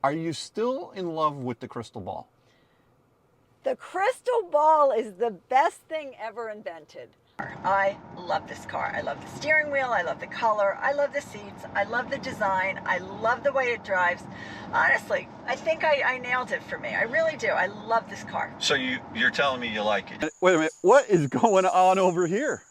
Are you still in love with the crystal ball? The crystal ball is the best thing ever invented. I love this car. I love the steering wheel. I love the color. I love the seats. I love the design. I love the way it drives. Honestly, I think I nailed it for me. I really do. I love this car. So you're telling me you like it? Wait a minute, what is going on over here?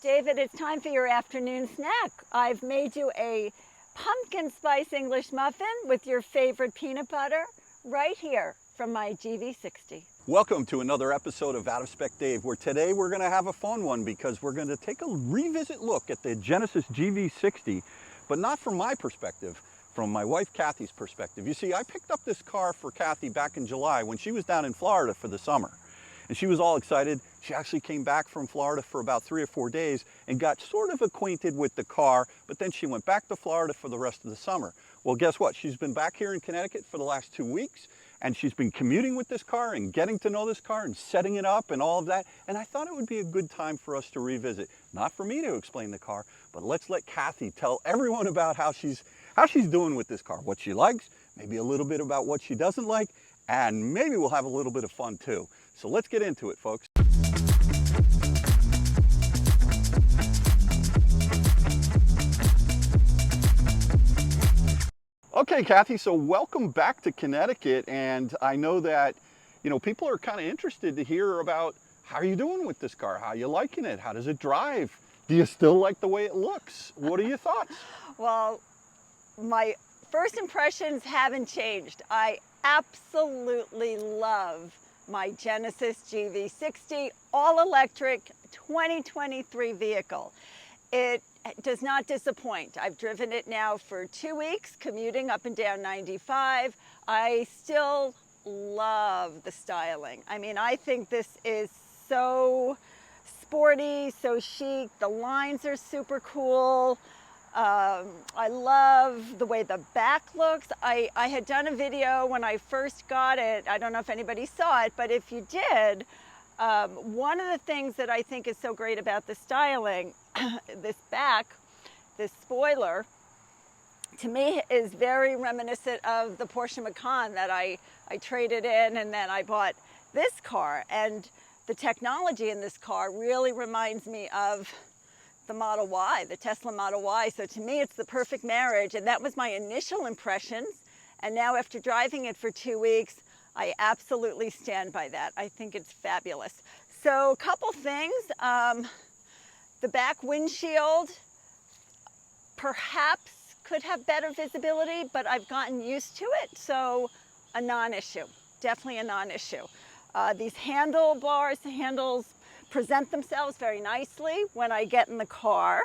David, it's time for your afternoon snack. I've made you a pumpkin spice English muffin with your favorite peanut butter right here from my GV60. Welcome to another episode of Out of Spec Dave, where today we're going to have a fun one because we're going to take a revisit look at the Genesis GV60, but not from my perspective, from my wife Kathy's perspective. You see, I picked up this car for Kathy back in July when she was down in Florida for the summer. And she was all excited. She actually came back from Florida for about 3 or 4 days and got sort of acquainted with the car, but then she went back to Florida for the rest of the summer. Well, guess what? She's been back here in Connecticut for the last 2 weeks, and she's been commuting with this car and getting to know this car and setting it up and all of that. And I thought it would be a good time for us to revisit. Not for me to explain the car, but let's let Kathy tell everyone about how she's doing with this car, what she likes, maybe a little bit about what she doesn't like, and maybe we'll have a little bit of fun too. So let's get into it, folks. Okay, Kathy, so welcome back to Connecticut, and I know that, people are kind of interested to hear about how are you doing with this car? How are you liking it? How does it drive? Do you still like the way it looks? What are your thoughts? Well, my first impressions haven't changed. I absolutely love my Genesis GV60 all-electric 2023 vehicle. It does not disappoint. I've driven it now for 2 weeks, commuting up and down 95. I still love the styling. I mean, I think this is so sporty, so chic. The lines are super cool. I love the way the back looks. I had done a video when I first got it. I don't know if anybody saw it, but if you did, one of the things that I think is so great about the styling, this spoiler, to me is very reminiscent of the Porsche Macan that I traded in, and then I bought this car. And the technology in this car really reminds me of the Model Y, the Tesla Model Y. So to me, it's the perfect marriage. And that was my initial impressions. And now after driving it for 2 weeks, I absolutely stand by that. I think it's fabulous. So a couple things. The back windshield perhaps could have better visibility, but I've gotten used to it. So a non-issue, definitely a non-issue. These handlebars, the handles present themselves very nicely when I get in the car.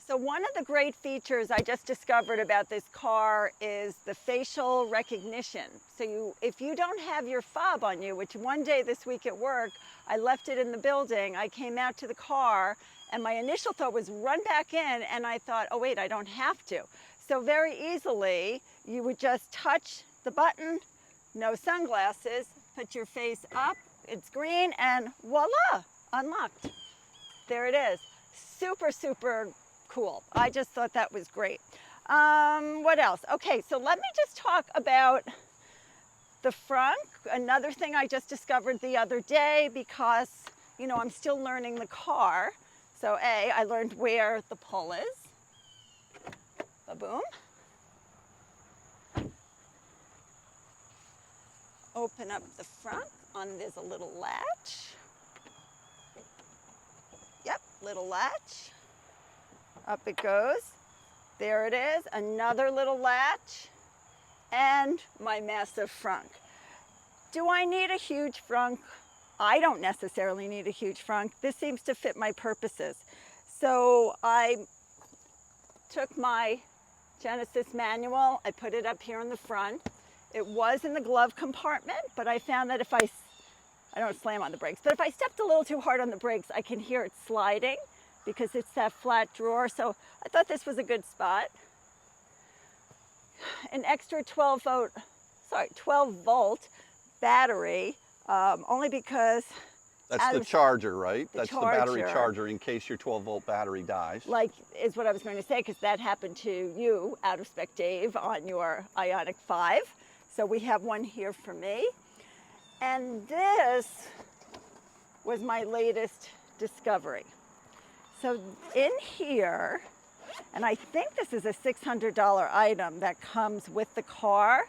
So one of the great features I just discovered about this car is the facial recognition. So if you don't have your fob on you, which one day this week at work, I left it in the building, I came out to the car, and my initial thought was run back in, and I thought, oh wait, I don't have to. So very easily, you would just touch the button, no sunglasses, put your face up, it's green, and voila! Unlocked. There it is. Super, super cool. I just thought that was great. What else? Okay, so let me just talk about the frunk. Another thing I just discovered the other day because, I'm still learning the car. So I learned where the pull is. Ba-boom. Open up the front. There's a little latch. Yep, little latch. Up it goes. There it is, another little latch, and my massive frunk. Do I need a huge frunk? I don't necessarily need a huge frunk. This seems to fit my purposes. So I took my Genesis manual, I put it up here in the front. It was in the glove compartment, but I found that if I don't slam on the brakes, but if I stepped a little too hard on the brakes, I can hear it sliding because it's that flat drawer. So I thought this was a good spot. An extra 12 volt battery, only because That's the charger, right? That's the battery charger. charger in case your 12-volt battery dies. Like is what I was going to say, because that happened to you, Out of Spec Dave, on your Ioniq 5. So we have one here for me. And this was my latest discovery. So in here, and I think this is a $600 item that comes with the car.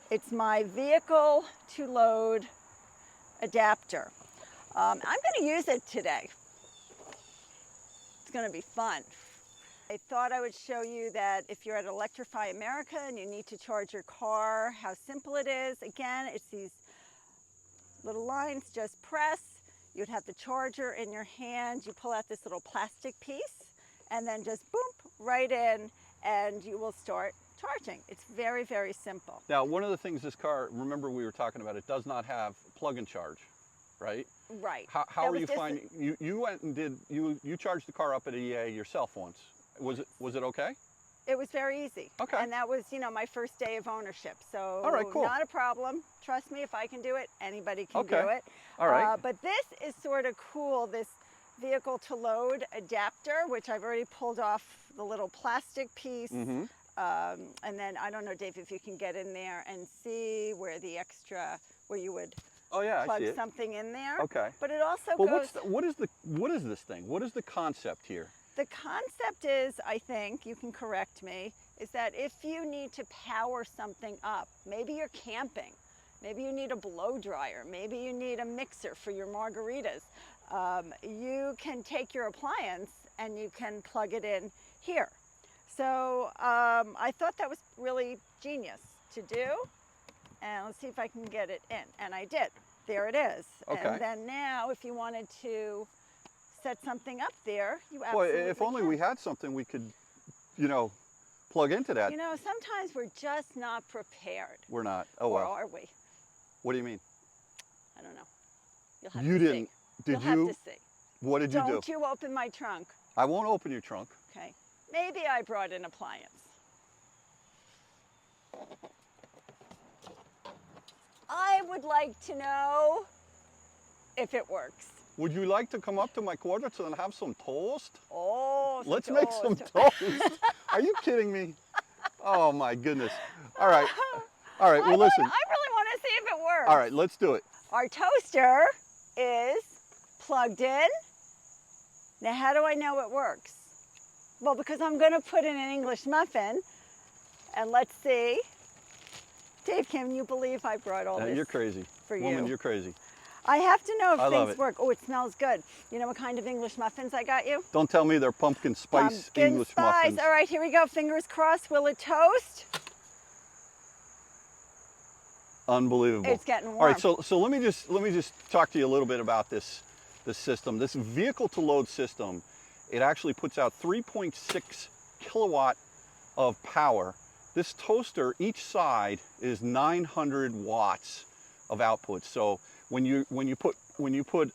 It's my vehicle to load adapter. I'm going to use it today. It's going to be fun. I thought I would show you that if you're at Electrify America and you need to charge your car, how simple it is. Again, it's these little lines, just press. You'd have the charger in your hand. You pull out this little plastic piece and then just boom, right in, and you will start charging. It's very, very simple. Now, one of the things this car, remember we were talking about, it does not have plug and charge, right? Right. How are you finding, you went and did, you charged the car up at EA yourself once. Was it okay? It was very easy. Okay. And that was, my first day of ownership. So all right, cool. Not a problem. Trust me, if I can do it, anybody can do it. All right. But this is sort of cool, this vehicle to load adapter, which I've already pulled off the little plastic piece. Mm-hmm. And then, I don't know, Dave, if you can get in there and see where the extra, where you would plug something in there. Okay. But it also goes... goes... what is this thing? What is the concept here? The concept is, I think, you can correct me, is that if you need to power something up, maybe you're camping, maybe you need a blow dryer, maybe you need a mixer for your margaritas, you can take your appliance and you can plug it in here. So I thought that was really genius to do, and let's see if I can get it in, and I did. There it is. Okay. And then now, if you wanted to set something up there, you absolutely Boy, if only can. we had something we could, plug into that. Sometimes we're just not prepared. We're not. Oh, or well. are we? What do you mean? I don't know. You'll have you to didn't. see. Did You'll you? have to see. What did you do? Don't you open my trunk. I won't open your trunk. Okay. Maybe I brought an appliance. I would like to know if it works. Would you like to come up to my quarters and have some toast? Oh, Let's make some toast. Are you kidding me? Oh my goodness. All right. All right, well listen. I really want to see if it works. All right, let's do it. Our toaster is plugged in. Now how do I know it works? Well, because I'm going to put in an English muffin, and let's see. Dave, can you believe I brought all this? You're crazy. For you. Woman, you're crazy. I have to know if love things it. work. Oh, it smells good. You know what kind of English muffins I got you? Don't tell me they're pumpkin spice English muffins. All right, here we go. Fingers crossed. Will it toast? Unbelievable. It's getting warm. All right, so let me just talk to you a little bit about this system. This vehicle to load system, it actually puts out 3.6 kilowatt of power. This toaster, each side is 900 watts of output. So when you put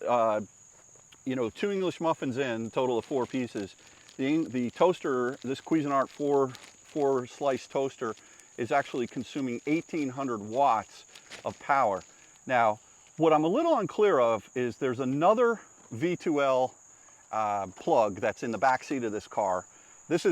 2 English muffins in, total of 4 pieces, the toaster, this Cuisinart 4 slice toaster, is actually consuming 1,800 watts of power. Now, what I'm a little unclear of is there's another V2L plug that's in the back seat of this car.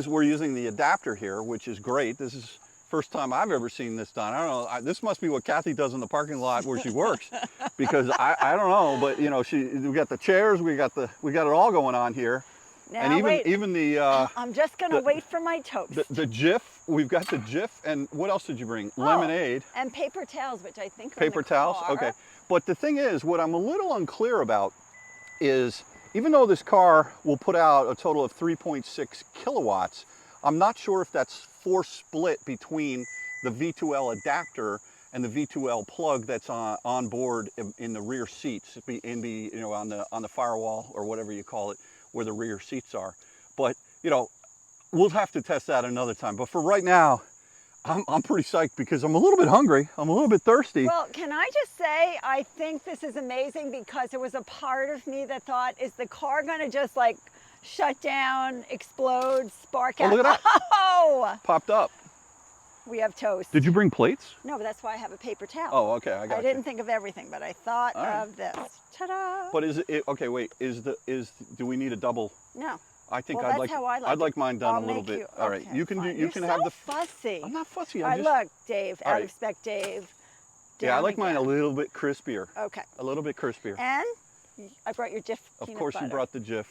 We're using the adapter here, which is great. This is first time I've ever seen this done. I don't know, this must be what Kathy does in the parking lot where she works, because I don't know, but we got the chairs, we got it all going on here. Now, and even the I'm just gonna wait for my toast. The Jif, we've got the Jif, and what else did you bring? Lemonade. And paper towels, which I think are paper in the towels, car. okay. But the thing is, what I'm a little unclear about is, even though this car will put out a total of 3.6 kilowatts, I'm not sure if that's force split between the V2L adapter and the V2L plug that's on board in the rear seats, on the firewall or whatever you call it, where the rear seats are. But we'll have to test that another time. But for right now, I'm pretty psyched because I'm a little bit hungry. I'm a little bit thirsty. Well, can I just say, I think this is amazing because there was a part of me that thought, is the car gonna just like shut down, explode, spark out? Oh, look at that. Oh! Popped up. We have toast. Did you bring plates? No, but that's why I have a paper towel. Oh, okay, I got I you. didn't think of everything, but I thought All right. of this. Ta-da! But is it, okay, wait, do we need a double? No. I think Well, I'd that's like, how I like I'd like it. mine done I'll a little make bit. you- All right, okay, you can do, fine. you can You're have so the. fussy. I'm not fussy. All right, look, Dave, All out right. of Spec Dave. Yeah, I Down like mine a again. little bit crispier. Okay. A little bit crispier. And I brought your Jif Of peanut course, butter. you brought the Jif,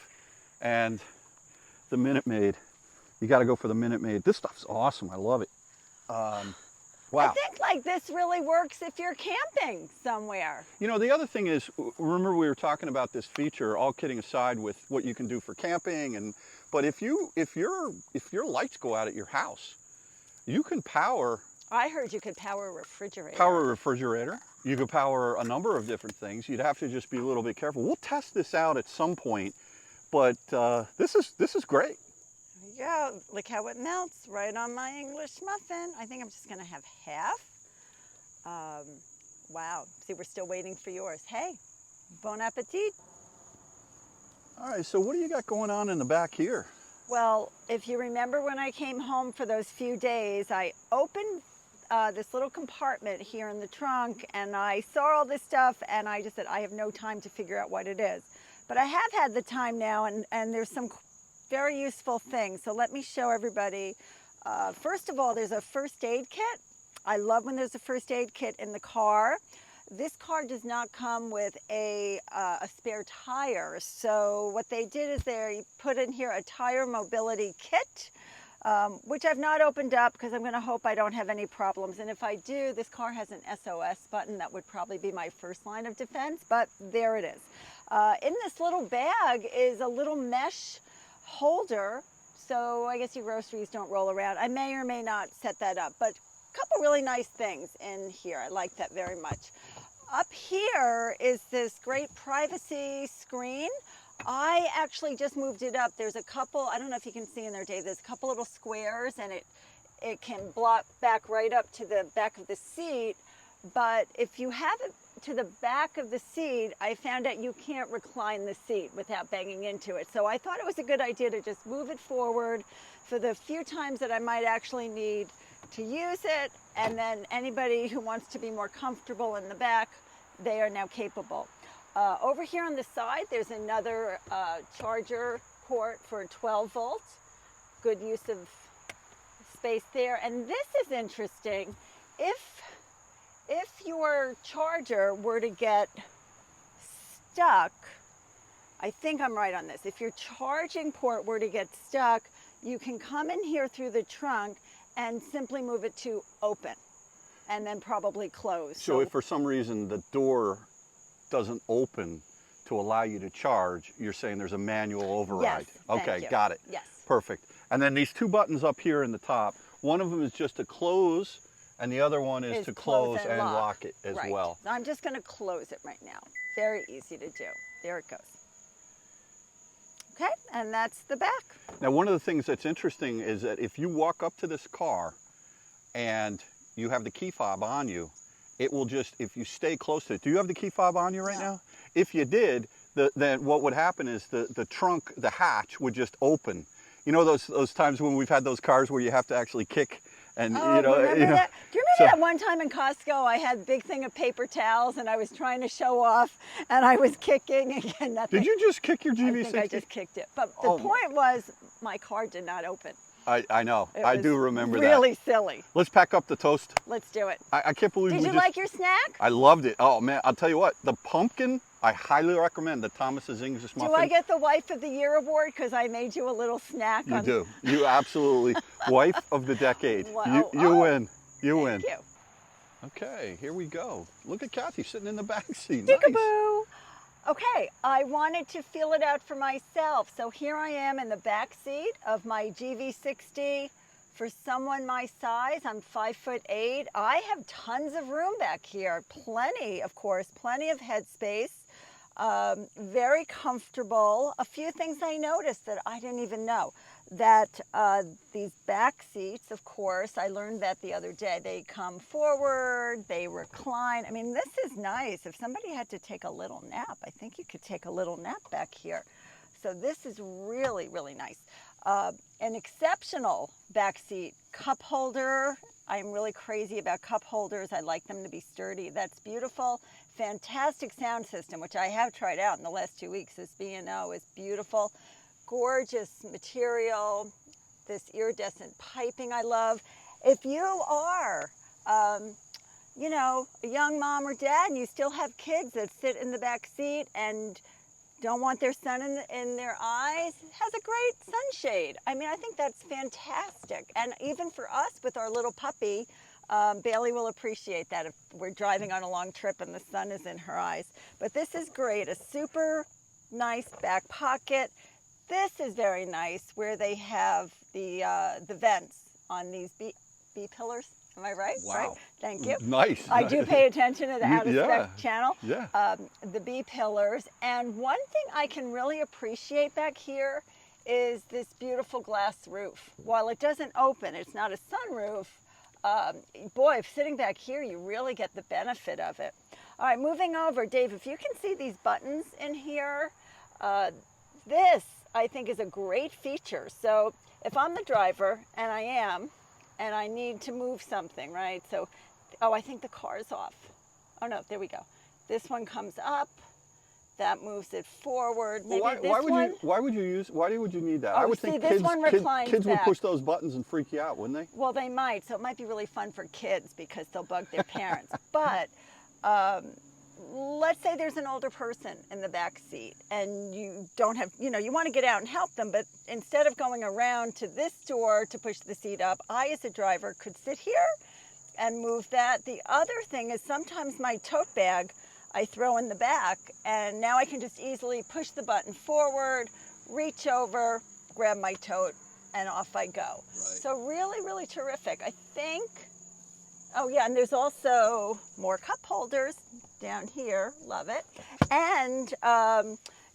and the Minute Maid. You got to go for the Minute Maid. This stuff's awesome. I love it. Wow. I think like this really works if you're camping somewhere. You know, the other thing is, remember we were talking about this feature, all kidding aside, with what you can do for camping, but if your lights go out at your house, you can power. I heard you could power a refrigerator. Power a refrigerator. You could power a number of different things. You'd have to just be a little bit careful. We'll test this out at some point, but this is great. There you go. Look how it melts right on my English muffin. I think I'm just going to have half. Wow. See, we're still waiting for yours. Hey, bon appetit. All right, so what do you got going on in the back here? Well, if you remember when I came home for those few days, I opened this little compartment here in the trunk and I saw all this stuff and I just said, I have no time to figure out what it is. But I have had the time now and there's some very useful things. So let me show everybody. First of all, there's a first aid kit. I love when there's a first aid kit in the car. This car does not come with a spare tire. So what they did is they put in here a tire mobility kit, which I've not opened up because I'm going to hope I don't have any problems. And if I do, this car has an SOS button. That would probably be my first line of defense, but there it is. In this little bag is a little mesh holder. So I guess your groceries don't roll around. I may or may not set that up, but a couple really nice things in here. I like that very much. Up here is this great privacy screen. I actually just moved it up. There's a couple, I don't know if you can see in there, Dave, there's a couple little squares and it can block back right up to the back of the seat. But if you have it to the back of the seat, I found out you can't recline the seat without banging into it. So I thought it was a good idea to just move it forward for the few times that I might actually need to use it. And then anybody who wants to be more comfortable in the back, they are now capable. Over here on the side, there's another charger port for 12 volts. Good use of space there. And this is interesting. If your charger were to get stuck, I think I'm right on this. If your charging port were to get stuck, you can come in here through the trunk and simply move it to open and then probably close. So if for some reason the door doesn't open to allow you to charge, you're saying there's a manual override. Yes, thank okay, you. got it. Yes. Perfect. And then these two buttons up here in the top, one of them is just to close and the other one is to close and lock it as right. well. I'm just going to close it right now. Very easy to do. There it goes. Okay, and that's the back. Now, one of the things that's interesting is that if you walk up to this car and you have the key fob on you, it will just, if you stay close to it, do you have the key fob on you right now? If you did, then what would happen is the trunk, the hatch would just open. You know those times when we've had those cars where you have to actually kick and Oh, remember that? Do you remember that one time in Costco I had a big thing of paper towels and I was trying to show off and I was kicking again? Nothing. Did you just kick your GV60? I think I just kicked it. But the point was my car did not open. I know. I do remember that. Really silly. Let's pack up the toast. Let's do it. I can't believe Did you like your snack? I loved it. Oh man, I'll tell you what, the pumpkin, I highly recommend the Thomas's English Muffin. Do I get the Wife of the Year award because I made you a little snack? You do. You absolutely. Wife of the decade. Wow. You win. You win. Thank you. Okay, here we go. Look at Kathy sitting in the back seat. Peekaboo. Nice. Okay, I wanted to feel it out for myself. So here I am in the back seat of my GV60. For someone my size, I'm 5'8". I have tons of room back here. Plenty, of course, plenty of headspace. Very comfortable. A few things I noticed that I didn't even know. That these back seats, of course, I learned that the other day. They come forward, they recline. I mean, this is nice. If somebody had to take a little nap, I think you could take a little nap back here. So this is really, really nice. An exceptional backseat cup holder I'm really crazy about cup holders. I like them to be sturdy. That's beautiful. Fantastic sound system, which I have tried out in the last 2 weeks. This B&O is beautiful. Gorgeous material. This iridescent piping I love. If you are, you know, a young mom or dad and you still have kids that sit in the back seat and don't want their sun in their eyes, it has a great sunshade. I mean, I think that's fantastic. And even for us with our little puppy, Bailey will appreciate that if we're driving on a long trip and the sun is in her eyes. But this is great, a super nice back pocket. This is very nice where they have the vents on these B pillars. Am I right? Wow. Right? Thank you. Nice. I do pay attention to the Out of Yeah. Spec channel. Yeah. The B pillars. And one thing I can really appreciate back here is this beautiful glass roof. While it doesn't open, it's not a sunroof. Boy, sitting back here, you really get the benefit of it. All right, moving over. Dave, if you can see these buttons in here, this I think is a great feature. So if I'm the driver, and I am, and I need to move something, right? So, oh, I think the car's off. Oh no, there we go. This one comes up, that moves it forward. Maybe Well, why would you need that? Oh, I would see, think this one reclines kids would back. push those buttons and freak you out, wouldn't they? Well, they might, so it might be really fun for kids because they'll bug their parents. But let's say there's an older person in the back seat and you don't have, you know, you want to get out and help them, but instead of going around to this door to push the seat up, I as a driver could sit here and move that. The other thing is sometimes my tote bag I throw in the back, and now I can just easily push the button forward, reach over, grab my tote, and off I go. Right. So really, really terrific. I think, oh yeah, and there's also more cup holders down here, love it. And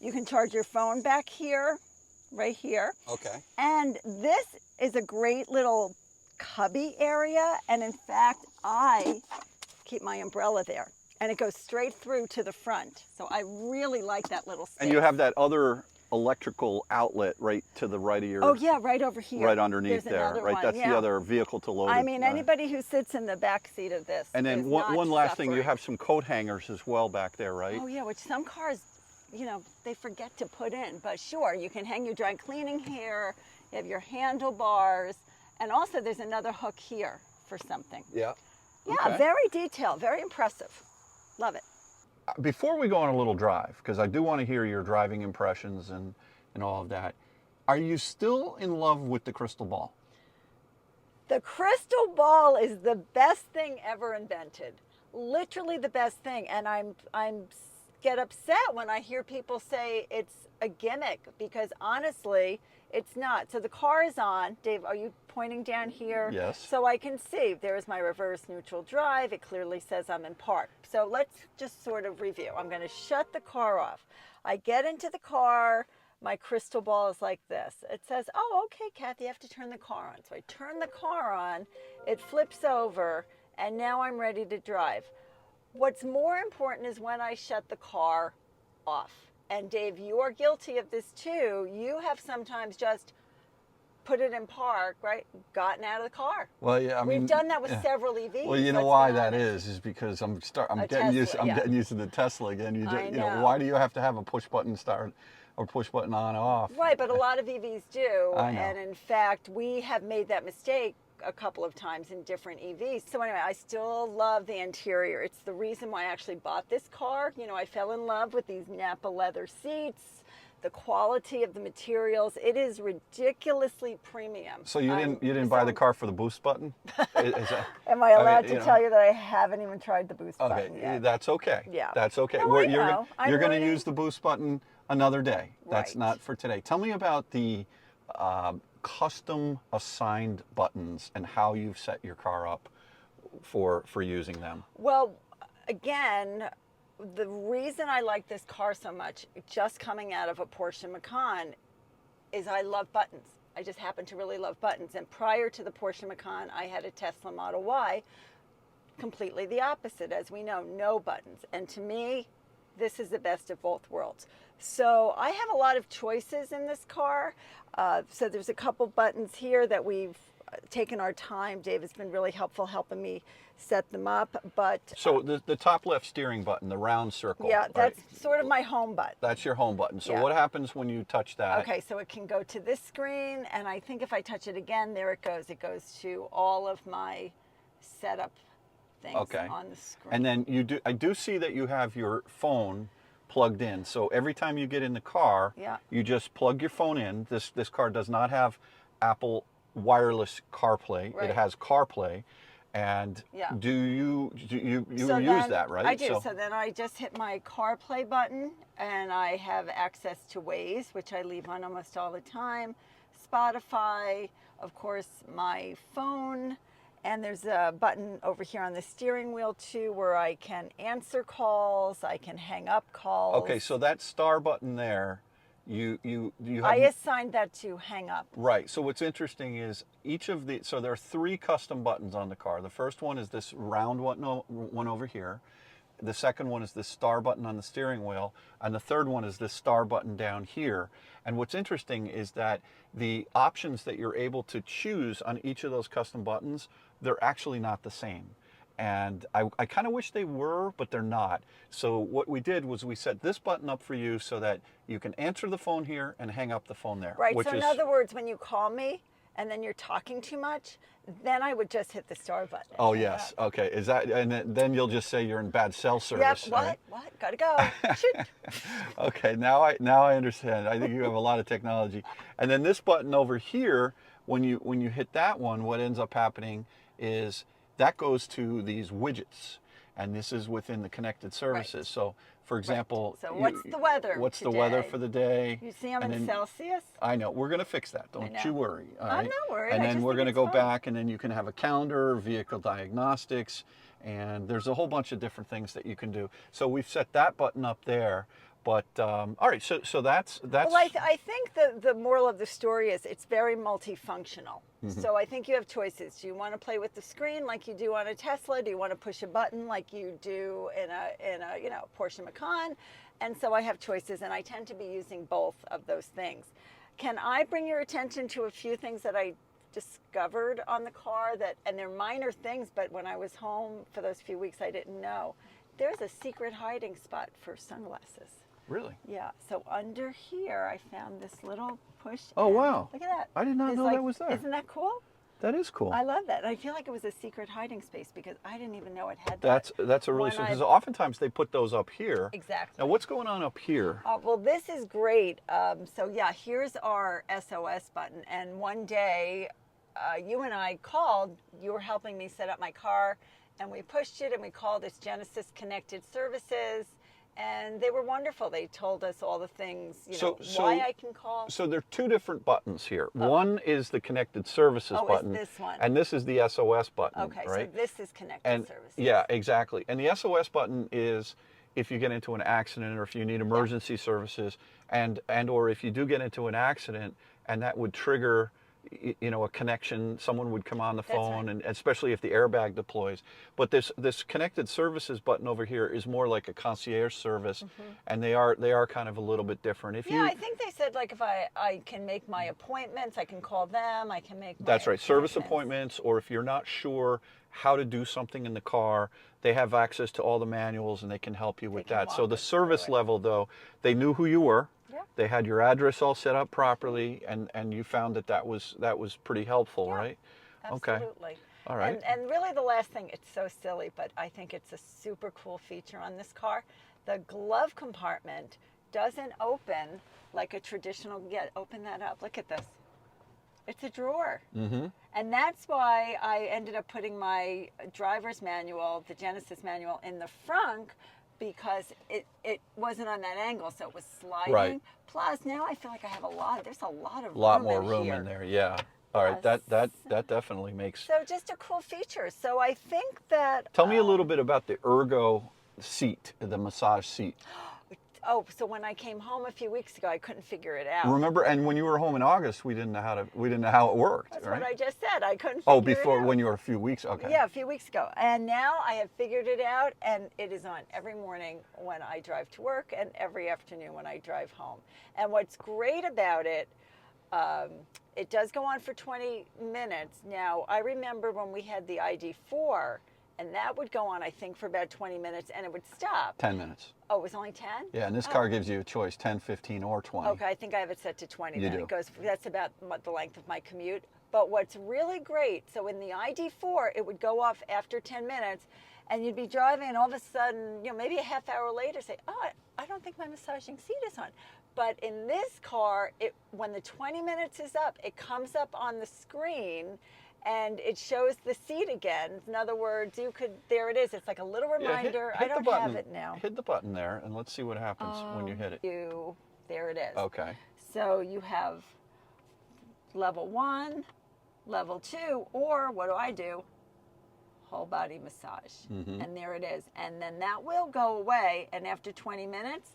you can charge your phone back here, right here. Okay. And this is a great little cubby area, and in fact, I keep my umbrella there. And it goes straight through to the front. So I really like that little space. And you have that other electrical outlet right to the right of your... Oh yeah, right over here. Right underneath There's there, another right? one, That's yeah. the other vehicle to load I it. mean, anybody who sits in the back seat of this And then is one not last thing, you suffering. have some coat hangers as well back there, right? Oh yeah, which some cars, you know, they forget to put in. But sure, you can hang your dry cleaning here, you have your handlebars, and also there's another hook here for something. Yeah. Yeah, Okay. very detailed, very impressive. Love it. Before we go on a little drive, because I do want to hear your driving impressions and all of that, are you still in love with the crystal ball? The crystal ball is the best thing ever invented. Literally the best thing. And I'm get upset when I hear people say it's a gimmick, because honestly, it's not. So the car is on. Dave, are you pointing down here? Yes. So I can see there's my reverse neutral drive. It clearly says I'm in park. So let's just sort of review. I'm going to shut the car off. I get into the car. My crystal ball is like this. It says, oh, okay, Kathy, you have to turn the car on. So I turn the car on. It flips over, and now I'm ready to drive. What's more important is when I shut the car off. And Dave, you're guilty of this too. You have sometimes just put it in park, right? Gotten out of the car. Well, yeah, I mean, we've done that with several EVs. Well, you know why that is because I'm getting used to the Tesla again. You know, why do you have to have a push button start or push button on off? Right, but a lot of EVs do. I know. And in fact, we have made that mistake a couple of times in different EVs. So anyway, I still love the interior. It's the reason why I actually bought this car. You know, I fell in love with these Napa leather seats, the quality of the materials. It is ridiculously premium. So you didn't buy the car for the boost button? Am I allowed to tell you that I haven't even tried the boost button yet? Okay, that's okay. Yeah. That's okay. No, You're going to use the boost button another day. That's Right. not for today. Tell me about the custom assigned buttons and how you've set your car up for using them. Well, again, the reason I like this car so much, just coming out of a Porsche Macan, is I love buttons. I just happen to really love buttons. And prior to the Porsche Macan, I had a Tesla Model Y, completely the opposite. As we know, no buttons. And to me, this is the best of both worlds. So I have a lot of choices in this car. So there's a couple buttons here that we've taken our time. Dave has been really helpful helping me set them up. But So the top left steering button, the round circle. yeah, right? that's sort of my home button. That's your home button. So Yeah. what happens when you touch that? Okay, so it can go to this screen, and I think if I touch it again, there it goes. It goes to all of my setup things on the screen. And then I do see that you have your phone plugged in. So every time you get in the car, you just plug your phone in. This car does not have Apple wireless CarPlay. Right. It has CarPlay. And do you use that, right? I do. So then I just hit my CarPlay button, and I have access to Waze, which I leave on almost all the time, Spotify, of course, my phone, and there's a button over here on the steering wheel too where I can answer calls, I can hang up calls. Okay, so that star button there, you have... I assigned that to hang up. Right. So what's interesting is so there are 3 custom buttons on the car. The first one is this round one over here. The second one is this star button on the steering wheel. And the third one is this star button down here. And what's interesting is that the options that you're able to choose on each of those custom buttons, they're actually not the same. And I kind of wish they were, but they're not. So what we did was we set this button up for you so that you can answer the phone here and hang up the phone there. Right, so in other words, when you call me and then you're talking too much, then I would just hit the star button. Oh, yes. Okay. Is that, and then you'll just say you're in bad cell service. Yep. Right? What? Gotta go. Shoot. Okay. Now I understand. I think you have a lot of technology. And then this button over here, when you hit that one, what ends up happening is that goes to these widgets, and this is within the connected services. Right. So, for example, so what's the weather? What's the weather for the day? You see, I'm in Celsius. I know. We're going to fix that. Don't you worry. All right? I'm not worried. And then we're going to go back, and then you can have a calendar, vehicle diagnostics, and there's a whole bunch of different things that you can do. So we've set that button up there. But all right, so that's. Well, I think the moral of the story is it's very multifunctional. Mm-hmm. So I think you have choices. Do you want to play with the screen like you do on a Tesla? Do you want to push a button like you do in a Porsche Macan? And so I have choices, and I tend to be using both of those things. Can I bring your attention to a few things that I discovered on the car and they're minor things, but when I was home for those few weeks, I didn't know. There's a secret hiding spot for sunglasses. Really? Yeah. So under here, I found this little push. Oh, wow. Look at that. I did not know that was there. Isn't that cool? That is cool. I love that. I feel like it was a secret hiding space because I didn't even know it had that. That's a really, because oftentimes they put those up here. Exactly. Now, what's going on up here? Well, this is great. So yeah, here's our SOS button. And one day, you and I called. You were helping me set up my car, and we pushed it, and we called this Genesis Connected Services. And they were wonderful. They told us all the things, why I can call. So there are 2 different buttons here. Oh. One is the Connected Services button. It's this one. And this is the SOS button, okay, right? So this is Connected Services. Yeah, exactly. And the SOS button is if you get into an accident or if you need emergency services, and or if you do get into an accident and that would trigger a connection, someone would come on the phone, right. And especially if the airbag deploys. But this Connected Services button over here is more like a concierge service, mm-hmm. And they are kind of a little bit different. I think they said like if I can make my appointments, I can call them, I can make my That's right, service appointments, or if you're not sure how to do something in the car, they have access to all the manuals and they can help you with that. So the service level, though, they knew who you were. Yeah. They had your address all set up properly, and you found that was pretty helpful, right? Absolutely. Okay. All right. And really the last thing, it's so silly, but I think it's a super cool feature on this car. The glove compartment doesn't open like a traditional, open that up. Look at this. It's a drawer. Mm-hmm. And that's why I ended up putting my driver's manual, the Genesis manual, in the frunk, because it wasn't on that angle, so it was sliding. Right. Plus, now I feel like I have there's a lot of more room in there, yeah. All right, that definitely makes... So just a cool feature. So I think that... Tell me a little bit about the Ergo seat, the massage seat. Oh, so when I came home a few weeks ago, I couldn't figure it out. Remember, and when you were home in August, we didn't know how it worked. That's right? what I just said. I couldn't figure it out. Oh, before when you were a few weeks, okay. Yeah, a few weeks ago. And now I have figured it out, and it is on every morning when I drive to work and every afternoon when I drive home. And what's great about it, It does go on for 20 minutes. Now, I remember when we had the ID4, and that would go on, I think, for about 20 minutes, and it would stop. 10 minutes. Oh, it was only 10? Yeah, and this car gives you a choice, 10, 15, or 20. Okay, I think I have it set to 20 You then. do. It goes, that's about the length of my commute. But what's really great, so in the ID4, it would go off after 10 minutes, and you'd be driving, and all of a sudden, maybe a half hour later, say, oh, I don't think my massaging seat is on. But in this car, when the 20 minutes is up, it comes up on the screen, and it shows the seat again. In other words, there it is. It's like a little reminder. Hit I don't the button. have it now. Hit the button there, and let's see what happens when you hit it. There it is. Okay. So you have level 1, level 2, or what do? Whole body massage. And there it is. And then that will go away, and after 20 minutes,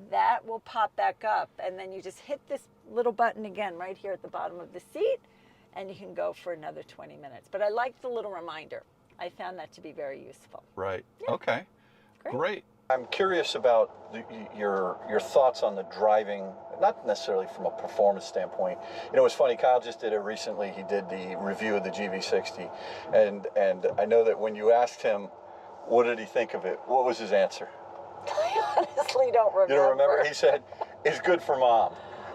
that will pop back up. And then you just hit this little button again right here at the bottom of the seat, and you can go for another 20 minutes. But I like the little reminder. I found that to be very useful. Right. Yeah. Okay. Great. I'm curious about your thoughts on the driving, not necessarily from a performance standpoint. It's funny, Kyle just did it recently. He did the review of the GV60, and I know that when you asked him, what did he think of it, what was his answer? I honestly don't remember. You don't remember? He said, it's good for mom.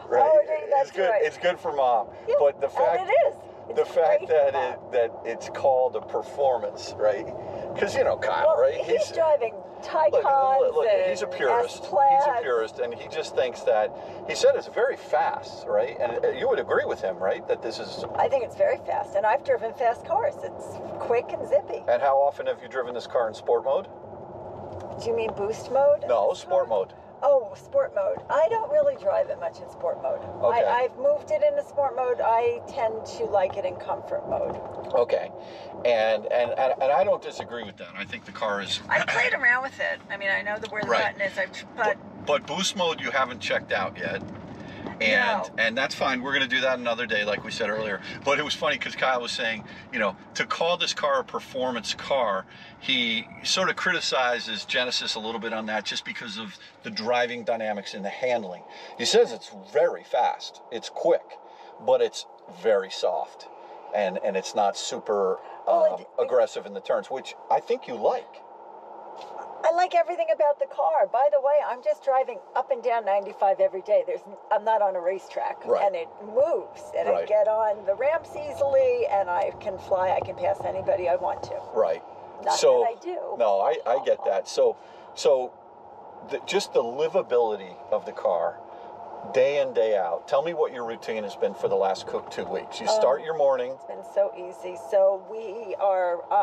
Right? Oh, that's it's good. right. It's good for mom. Yeah, but the fact and it is. the fact that it's called a performance, right? Because Kyle, right? He's driving Taycons. Look, he's a purist. He's a purist, and he just thinks that. He said it's very fast, right? And you would agree with him, right? That this is. I think it's very fast, and I've driven fast cars. It's quick and zippy. And how often have you driven this car in sport mode? Do you mean boost mode? No, sport mode. Oh, sport mode. I don't really drive it much in sport mode. Okay. I've moved it into sport mode. I tend to like it in comfort mode. Okay. And I don't disagree with that. I think the car is... I've played around with it. I mean, I know where the button is, but boost mode you haven't checked out yet. And that's fine. We're going to do that another day, like we said earlier. But it was funny because Kyle was saying, to call this car a performance car, he sort of criticizes Genesis a little bit on that just because of the driving dynamics and the handling. He says it's very fast. It's quick, but it's very soft. And it's not super aggressive in the turns, which I think you like. I like everything about the car. By the way, I'm just driving up and down 95 every day. I'm not on a racetrack, and it moves, and I get on the ramps easily, and I can fly. I can pass anybody I want to. Right. Not that I do. No, I get that. So just the livability of the car, day in, day out. Tell me what your routine has been for the last 2 weeks. You start your morning. It's been so easy. So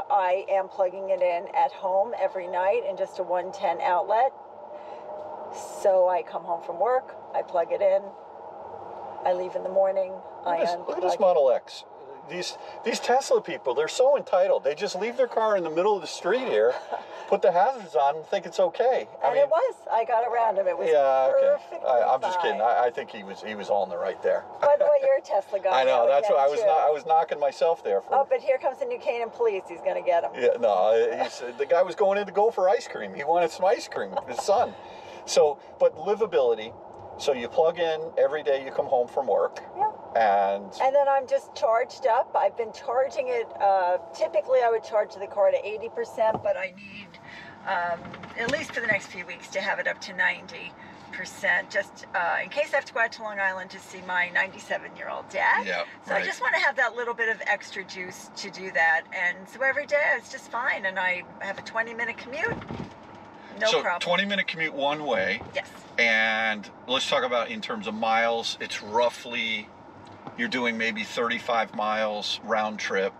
I am plugging it in at home every night in just a 110 outlet. So I come home from work, I plug it in, I leave in the morning, Look at this Model X. These Tesla people, they're so entitled. They just leave their car in the middle of the street here, put the hazards on, and think it's okay. It was. I got around him. It was perfectly I'm just fine. kidding. I think he was all in the right there. By the way, you're a Tesla guy. I know. That's what I was knocking myself there for. Oh, but here comes the New Canaan police. He's going to get him. Yeah, no. The guy was going in to go for ice cream. He wanted some ice cream. His son. But livability. So you plug in every day you come home from work. Yeah. And then I'm just charged up. I've been charging it. Typically, I would charge the car to 80%, but I need, at least for the next few weeks, to have it up to 90%, just in case I have to go out to Long Island to see my 97-year-old dad. Yeah, so I just want to have that little bit of extra juice to do that. And so every day it's just fine. And I have a 20-minute commute. No problem. 20-minute commute one way. Yes. And let's talk about in terms of miles. It's roughly, you're doing maybe 35 miles round trip.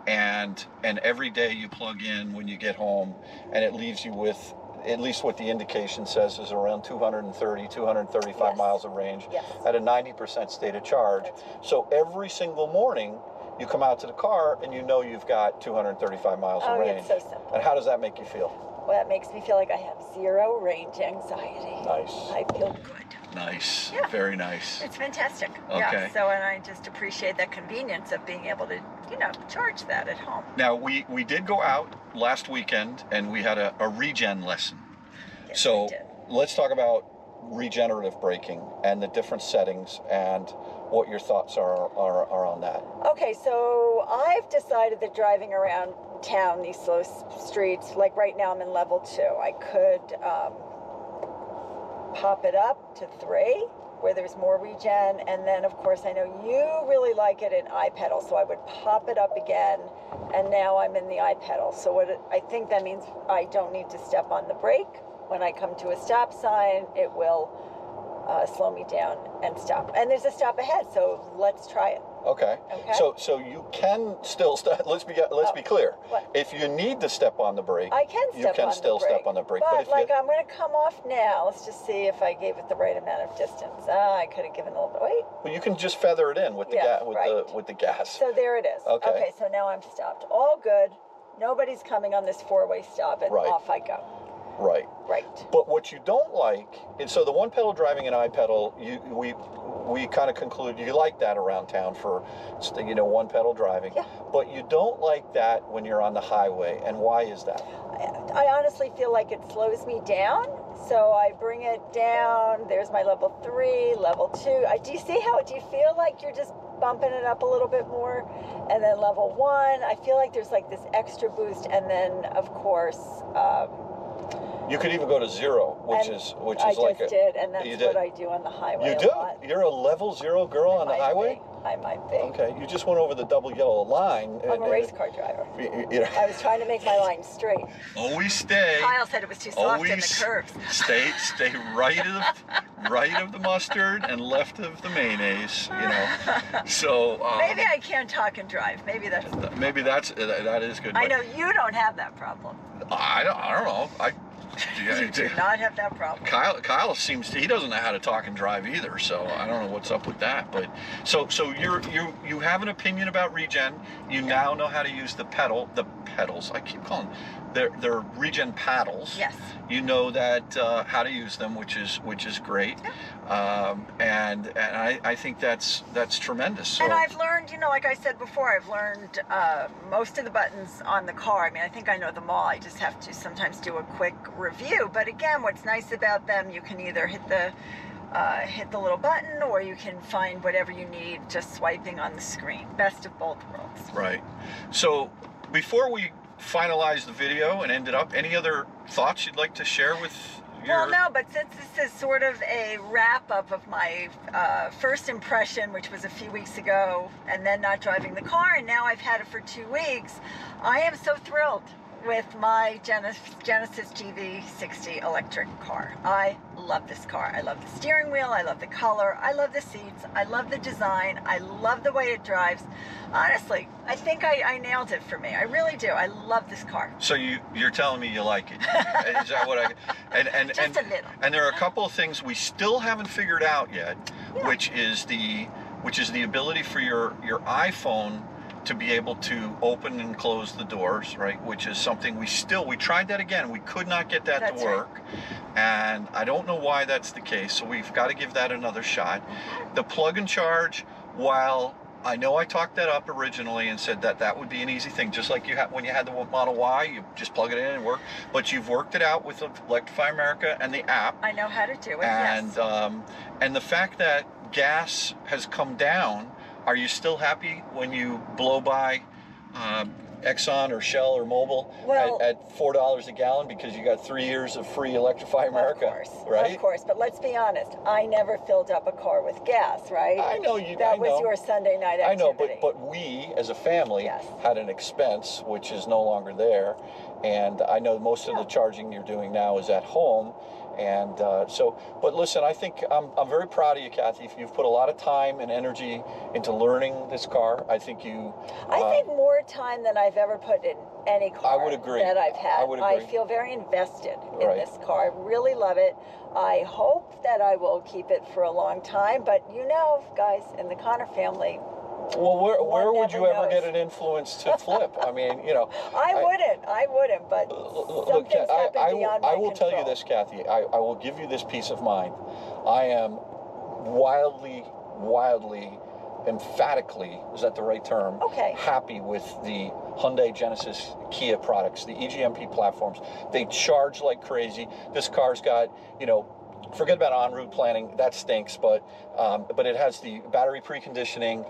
And every day you plug in when you get home, and it leaves you with, at least what the indication says, is around 230, 235 miles of range at a 90% state of charge. So every single morning, you come out to the car and you know you've got 235 miles of range. It's so simple. And how does that make you feel? Well, that makes me feel like I have zero range anxiety. Nice. I feel good. Nice. Yeah. Very nice. It's fantastic. Okay. Yeah. So, and I just appreciate that convenience of being able to, charge that at home. Now, we did go out last weekend and we had a regen lesson. Yes, so we did. let's talk about regenerative braking and the different settings and what your thoughts are on that. Okay, so I've decided that driving around town, these slow streets, like right now I'm in level 2, I could pop it up to 3 where there's more regen, and then of course I know you really like it in iPedal, so I would pop it up again, and now I'm in the iPedal. So I think that means I don't need to step on the brake. When I come to a stop sign, it will slow me down and stop. And there's a stop ahead, so let's try it. Okay. Okay. So you can still let's be clear. What? If you need to step on the brake, I can step on the brake. step on the brake. But if like I'm going to come off now. Let's just see if I gave it the right amount of distance. I could have given a little bit. Wait. Well, you can just feather it in with the with the gas. So there it is. Okay. Okay. So now I'm stopped. All good. Nobody's coming on this 4-way stop, and off I go. Right. Right. But what you don't like, and so the one pedal driving and iPedal, we kind of conclude you like that around town for, one pedal driving. Yeah. But you don't like that when you're on the highway, and why is that? I honestly feel like it slows me down, so I bring it down. There's my level 3, level 2. Do you feel like you're just bumping it up a little bit more? And then level 1, I feel like there's like this extra boost, and then of course you could even go to 0, which is I like just did, and that's what I do on the highway. You do? You're a level 0 girl on the highway? I might be. Okay, you just went over the double yellow line. I'm a race car driver. I was trying to make my line straight. Always stay. Kyle said it was too soft in the curves. Stay right of the mustard and left of the mayonnaise. So maybe I can talk and drive. Maybe that is good. I know you don't have that problem. I don't know. You do not have that problem. Kyle he doesn't know how to talk and drive either, so I don't know what's up with that. But so you have an opinion about regen. You now know how to use the pedals. I keep calling them they're regen paddles. Yes. You know that how to use them, which is great. Yeah. And I think that's tremendous. So. And I've learned, like I said before, I've learned most of the buttons on the car. I mean, I think I know them all. I just have to sometimes do a quick review. But again, what's nice about them, you can either hit the little button, or you can find whatever you need just swiping on the screen. Best of both worlds. Right. So before we finalize the video and end it up, any other thoughts you'd like to share with Well, no, but since this is sort of a wrap-up of my first impression, which was a few weeks ago, and then not driving the car, and now I've had it for 2 weeks, I am so thrilled with my Genesis GV60 electric car. I love this car. I love the steering wheel. I love the color. I love the seats. I love the design. I love the way it drives. Honestly, I think I nailed it for me. I really do. I love this car. So you're telling me you like it? Is that what Just a little. And there are a couple of things we still haven't figured out yet, which is the ability for your iPhone to be able to open and close the doors, right? Which is something we tried that again. We could not get that to work. Right. And I don't know why that's the case. So we've got to give that another shot. The plug and charge, while I know I talked that up originally and said that would be an easy thing, just like when you had the Model Y, you just plug it in and work. But you've worked it out with Electrify America and the app. I know how to do it, and, yes. And the fact that gas has come down, are you still happy when you blow by Exxon or Shell or Mobil at $4 a gallon because you got 3 years of free Electrify America? Of course, right? Of course, but let's be honest. I never filled up a car with gas, right? I know you. That was your Sunday night activity. I know, but we as a family had an expense which is no longer there, and I know most of the charging you're doing now is at home. And but listen, I think I'm very proud of you, Kathy. You've put a lot of time and energy into learning this car. I think I think more time than I've ever put in any car. I would agree. That I've had. I would agree. I feel very invested in this car. I really love it. I hope that I will keep it for a long time. But guys, in the Connor family. Well, where would you ever get an influence to flip? I mean, I wouldn't, but something's happened beyond my I will control. tell you this, Kathy. I will give you this peace of mind. I am wildly, emphatically, is that the right term? Okay. Happy with the Hyundai, Genesis, Kia products, the EGMP platforms. They charge like crazy. This car's got, forget about en route planning. That stinks, but it has the battery preconditioning,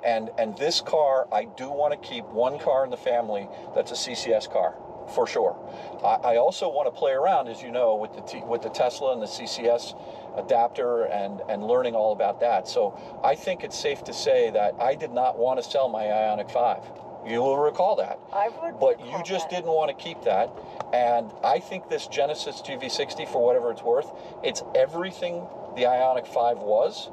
and this car, I do want to keep one car in the family that's a CCS car. For sure. I also want to play around, as you know, with the Tesla and the CCS adapter and learning all about that. So I think it's safe to say that I did not want to sell my Ioniq 5. You will recall that. I would. But you just didn't want to keep that. And I think this Genesis GV60, for whatever it's worth, it's everything the Ioniq 5 was.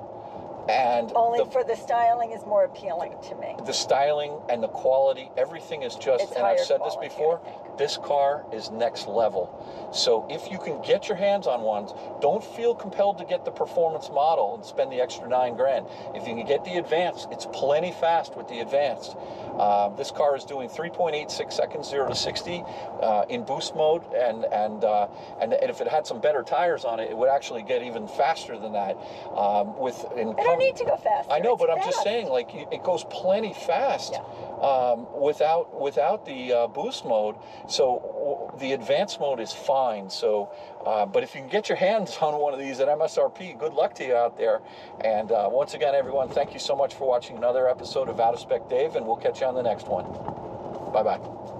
And only for the styling is more appealing to me. The styling and the quality, everything is just, it's and I've said quality, this before, this car is next level. So if you can get your hands on one, don't feel compelled to get the performance model and spend the extra $9 grand. If you can get the advanced, it's plenty fast with the advanced. This car is doing 3.86 seconds 0 to 60 in boost mode, and if it had some better tires on it, it would actually get even faster than that. I don't need to go fast. I know, but I'm just saying, like, it goes plenty fast without the boost mode. So the advanced mode is fine. So, but if you can get your hands on one of these at MSRP, good luck to you out there. And once again, everyone, thank you so much for watching another episode of Out of Spec Dave, and we'll catch you on the next one. Bye-bye.